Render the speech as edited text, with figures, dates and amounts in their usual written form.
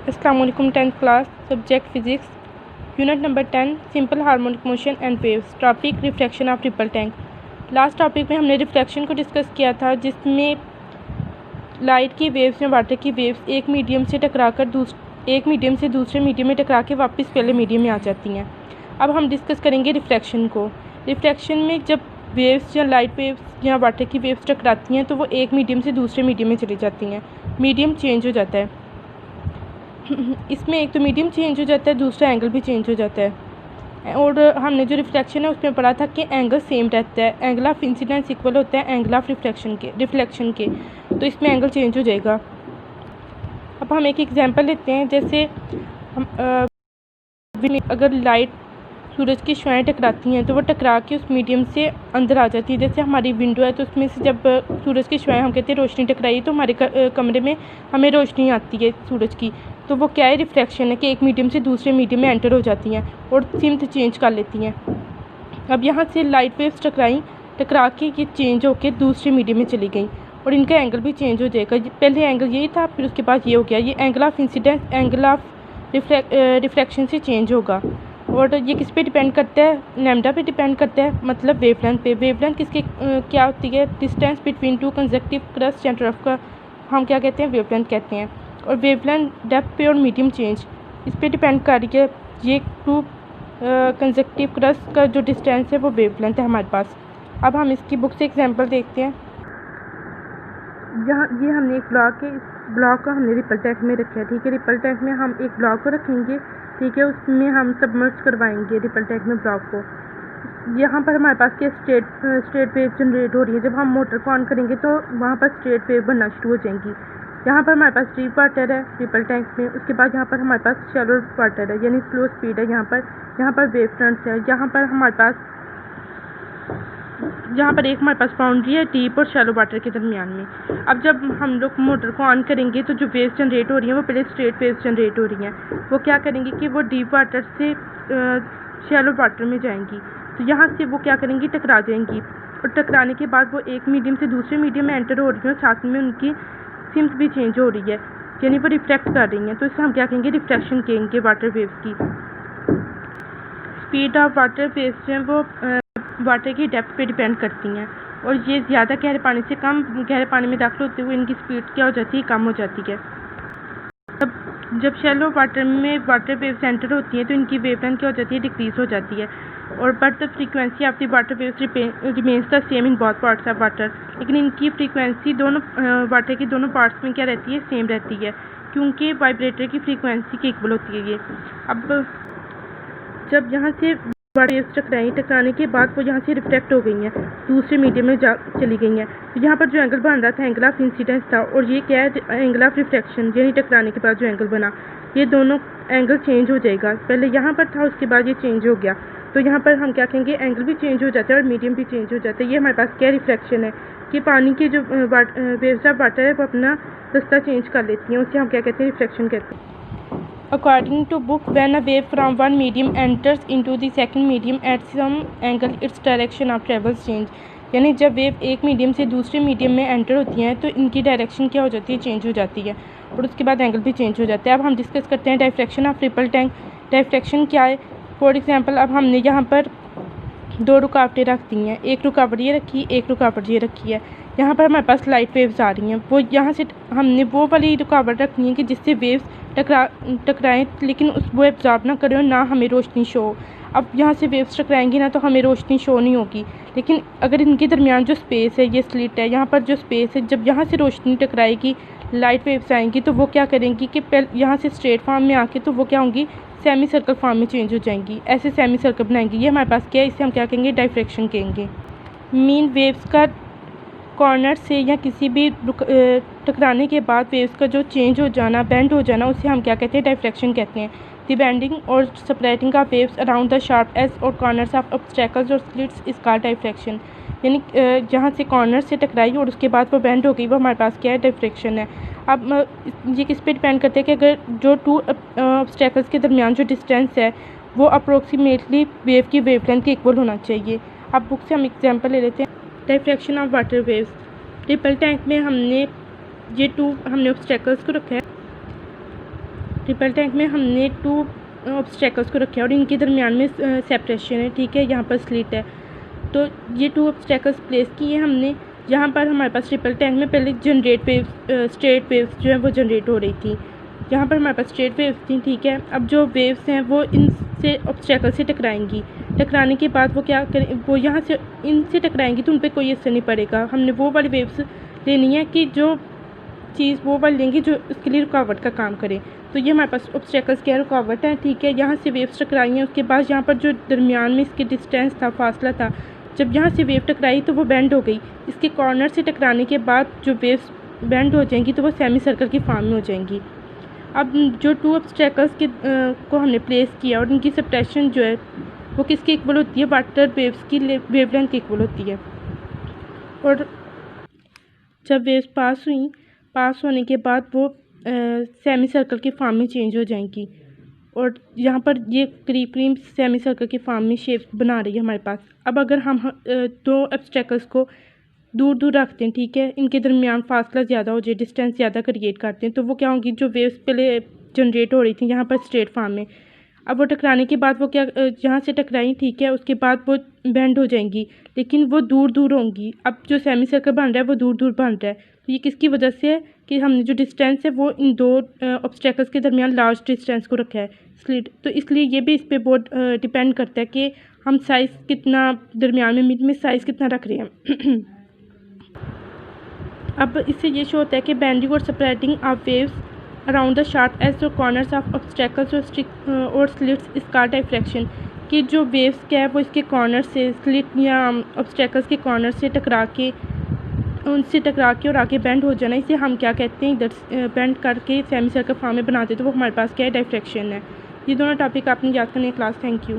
अस्सलाम वालेकुम 10th class subject physics unit number 10 simple harmonic motion and waves topic reflection of triple tank. Last topic में हमने reflection को discuss किया था, जिसमें लाइट की वेव्स या वाटर की वेव्स एक मीडियम से एक मीडियम से दूसरे मीडियम में टकरा के वापस पहले मीडियम में आ जाती हैं। अब हम डिस्कस करेंगे रिफ्लेक्शन को। रिफ्लेक्शन में जब वेव्स या लाइट वेव्स या वाटर की वेव्स टकराती हैं तो वो एक मीडियम से दूसरे मीडियम में चली जाती हैं, मीडियम चेंज हो जाता है। इसमें एक तो मीडियम चेंज हो जाता है, दूसरा एंगल भी चेंज हो जाता है। और हमने जो रिफ्लेक्शन है उसमें पढ़ा था कि एंगल सेम रहता है, एंगल ऑफ इंसिडेंस इक्वल होता है एंगल ऑफ रिफ्लेक्शन के, तो इसमें एंगल चेंज हो जाएगा। अब हम एक एग्जांपल लेते हैं, जैसे अगर लाइट सूरज की शुआएं टकराती हैं तो वो टकरा के उस मीडियम से अंदर आ जाती है। जैसे हमारी विंडो है तो उसमें से जब सूरज की शुआएं, हम कहते हैं रोशनी टकराई, तो हमारे कमरे में हमें रोशनी आती है सूरज की, तो वो क्या है, रिफ्लेक्शन है कि एक मीडियम से दूसरे मीडियम में एंटर हो जाती हैं और सिमत चेंज कर लेती हैं। अब यहाँ से लाइट वेव्स टकरा के ये चेंज होकर दूसरे मीडियम में चली गई और इनका एंगल भी चेंज हो जाएगा। पहले एंगल यही था, फिर उसके बाद ये हो गया। ये angle of incidence angle of reflection से चेंज होगा। और ये किस पे डिपेंड करता है, लैम्डा पे डिपेंड करता है, मतलब वेवलेंथ पे। वेवलेंथ किसके क्या होती है, distance between two consecutive crust centre of का हम क्या कहते हैं, वेवलेंथ कहते हैं। और वेवलेंथ डेप्थ पे और मीडियम चेंज इस पे डिपेंड कर रही है। ये टू कंसेक्टिव क्रस्ट का जो डिस्टेंस है वो वेवलेंथ है हमारे पास। अब हम इसकी बुक से एग्जांपल देखते हैं। यहाँ ये हमने एक ब्लॉक है, इस ब्लॉक को हमने रिपल टैंक में रखा है, ठीक है। रिपल टैंक में हम एक ब्लॉक को रखेंगे, ठीक है, उसमें हम सबमर्ज करवाएंगे रिपल टैंक में ब्लॉक को। यहाँ पर हमारे पास क्या स्ट्रेट वेव जनरेट हो रही है। जब हम मोटर को ऑन करेंगे तो वहाँ पर स्ट्रेट वेव बनना शुरू हो जाएंगी। यहाँ पर हमारे पास डीप वाटर है रिपल टैंक में, उसके बाद यहाँ पर हमारे पास शैलो वाटर है, यानी स्लो स्पीड है। यहाँ पर वेव फ्रंट्स है। यहाँ पर एक हमारे पास बाउंड्री है डीप और शैलो वाटर के दरमियान में। अब जब हम लोग मोटर को ऑन करेंगे तो जो वेव्स जनरेट हो रही हैं वो पहले स्ट्रेट वेव्स जनरेट हो रही हैं। वो क्या करेंगी कि वो डीप वाटर से शैलो वाटर में जाएंगी, तो यहाँ से वो क्या करेंगी, टकरा जाएंगी। और टकराने के बाद वो एक मीडियम से दूसरे मीडियम में एंटर हो रही हैं, साथ में उनकी सिम्स भी चेंज हो रही है, यानी वो रिफ्लेक्ट कर रही हैं। तो इसे हम क्या कहेंगे, रिफ्लेक्शन कहेंगे वाटर वेव्स की। स्पीड ऑफ वाटर वेव्स हैं वो वाटर की डेप्थ पे डिपेंड करती हैं, और ये ज़्यादा गहरे पानी से कम गहरे पानी में दाखिल होते हुए इनकी स्पीड क्या हो जाती है, कम हो जाती है। जब शैलो वाटर में वाटर वेव्स एंटर होती हैं तो इनकी वेवलेंथ क्या हो जाती है, डिक्रीज हो जाती है। और but the frequency of the water waves remains the same in both parts of water. लेकिन इनकी फ्रीक्वेंसी दोनों वाटर की दोनों पार्ट्स में क्या रहती है, सेम रहती है, क्योंकि वाइब्रेटर की फ्रीक्वेंसी के इक्वल होती है ये। अब जब यहाँ से वेव्स टकराने के बाद वो यहाँ से रिफ्लेक्ट हो गई हैं, दूसरे मीडियम में चली गई हैं। तो यहाँ पर जो एंगल बन रहा था एंगल ऑफ इंसिडेंस था, और ये क्या है, एंगल ऑफ रिफ्लेक्शन, यानी टकराने के बाद जो एंगल बना, ये दोनों एंगल चेंज हो जाएगा। पहले यहाँ पर था, उसके बाद ये चेंज हो गया, तो यहाँ पर हम क्या कहेंगे, एंगल भी चेंज हो जाता है और मीडियम भी चेंज हो जाता है। ये हमारे पास क्या रिफ्लेक्शन है कि पानी के जो वेव्स ऑफ वाटर है वो अपना रास्ता चेंज कर लेती हैं, उसे हम क्या कहते हैं, रिफ्लेक्शन कहते हैं। According to book, when a wave from one medium enters into the second medium at some angle, its direction of travel change। यानी जब वेव एक मीडियम से दूसरे मीडियम में एंटर होती हैं तो इनकी डायरेक्शन क्या हो जाती है, चेंज हो जाती है, और उसके बाद एंगल भी चेंज हो जाता है। अब हम डिस्कस करते हैं डायफ्लेक्शन ऑफ ट्रिपल टैंक। डायफ्लेक्शन क्या है, फॉर एग्जांपल अब हमने यहाँ पर दो रुकावटें रख दी हैं, एक रुकावट ये रखी, एक रुकावट ये रखी है। यहाँ पर हमारे पास लाइट वेव्स आ रही हैं, वो यहाँ से हमने वो वाली रुकावट रखनी है कि जिससे वेव्स टकराएं लेकिन वो एब्जॉर्ब ना करें और ना हमें रोशनी शो हो। अब यहाँ से वेव्स टकराएंगी ना तो हमें रोशनी शो नहीं होगी, लेकिन अगर इनके दरमियान जो स्पेस है, ये स्लिट है, यहाँ पर जो स्पेस है, जब यहाँ से रोशनी टकराएगी, लाइट वेव्स आएंगी तो वो क्या करेंगी कि पहले यहाँ से स्ट्रेट फॉर्म में आके तो वो क्या होंगी, सेमी सर्कल फॉर्म में चेंज हो जाएंगी, ऐसे सेमी सर्कल बनाएंगी। ये हमारे पास क्या है, इसे हम क्या कहेंगे, डायफ्लेक्शन कहेंगे। मीन वेव्स का कॉर्नर से या किसी भी टकराने के बाद वेव्स का जो चेंज हो जाना, बेंड हो जाना, उसे हम क्या कहते हैं, डायफ्लेक्शन कहते हैं। द बेंडिंग और separating of waves around the sharp edge और कॉर्नर्स ऑफ ऑब्स्टेकल्स और स्लिट्स इज कॉल्ड डायफ्लेक्शन। यानी जहाँ से कॉर्नर से टकराई और उसके बाद वो बेंड हो गई, वो हमारे पास क्या है, डायफ्लेक्शन है। अब ये किस पे डिपेंड करते हैं कि अगर जो टू ऑब्स्टेकल्स के दरमियान जो डिस्टेंस है वो अप्रोक्सीमेटली वेव की वेवलेंथ के इक्वल होना चाहिए। अब बुक से हम एग्जांपल ले लेते हैं। Deflection of water waves. Ripple tank में हमने ऑब्स्टेकल्स को रखा है, ट्रिपल टैंक में हमने 2 ऑब्स्टेकल्स को रखा है और इनके दरमियान में सेपरेशन है, ठीक है, यहाँ पर स्लिट है। तो ये 2 ऑब्स्टेकल्स प्लेस किए हमने। यहाँ पर हमारे पास ट्रिपल टैंक में पहले स्ट्रेट वेव्स जो है वो जनरेट हो रही थी। यहाँ पर हमारे पास स्ट्रेट वेव्स थी, ठीक है। अब जो वेव्स हैं वो इनसे ऑब्स्टेकल से टकराएंगी। टकराने के बाद वो क्या करें, वो यहाँ से इनसे टकराएंगी तो उन पर कोई असर नहीं पड़ेगा। हमने वो वाली वेव्स लेनी है कि जो चीज़ वो वाली लेंगे जो उसके लिए रुकावट का काम करे। तो ये हमारे पास ऑब्स्टेकल्स क्या रुकावट है, ठीक है। यहाँ से वेव्स टकराई हैं, उसके बाद यहाँ पर जो दरमियान में इसके डिस्टेंस था, फासला था, जब यहाँ से वेव टकराई तो वो बेंड हो गई। इसके कॉर्नर से टकराने के बाद जो वेव्स बेंड हो जाएंगी तो वो सेमी सर्कल की फॉर्म में हो जाएंगी। अब जो 2 ऑब्स्टेकल्स के को हमने प्लेस किया और उनकी सेपरेशन जो है वो किसकी इक्वल होती है, वाटर वेव्स की वेवलेंथ की इक्वल होती है। और जब वेव्स पास होने के बाद वो सेमी सर्कल की फॉर्म में चेंज हो जाएंगी और यहाँ पर ये करीब करीब सेमी सर्कल की फॉर्म में शेप बना रही है हमारे पास। अब अगर हम 2 ऑब्स्टेकल्स को दूर दूर रखते हैं, ठीक है, इनके दरमियान फासला ज़्यादा हो जाए, डिस्टेंस ज़्यादा क्रिएट करते हैं, तो वो क्या होंगी, जो वेव्स पहले जनरेट हो रही थी यहाँ पर स्ट्रेट फॉर्म में, अब वो टकराने के बाद वो क्या जहाँ से टकराई, ठीक है, उसके बाद वो बेंड हो जाएंगी, लेकिन वो दूर दूर होंगी। अब जो सेमी सर्कल बन रहा है वो दूर दूर बन रहा है। तो ये किसकी वजह से है कि हमने जो डिस्टेंस है वो इन 2 ऑब्स्टेकल्स के दरमियान लार्ज डिस्टेंस को रखा है, स्लिट। तो इसलिए ये भी इस पर बहुत डिपेंड करता है कि हम साइज़ कितना दरमियान में मिड में साइज़ कितना रख रहे हैं। अब इससे ये शो होता है कि बेंडिंग और separating of waves around the sharp edge the corners of obstacles और स्लिट्स इज कॉल्ड डाइफ्रैक्शन। कि जो वेव्स क्या है वो इसके कॉर्नर से स्लिट या ऑब्स्टेकल्स के कॉर्नर से उनसे टकरा के और आगे बेंड हो जाना, इसे हम क्या कहते हैं, इधर बेंड करके सेमी सर्कल फॉर्म में बनाते हैं, तो वो हमारे पास क्या है, डाइफ्रैक्शन है। ये दोनों टॉपिक आपने याद करने क्लास। Thank you.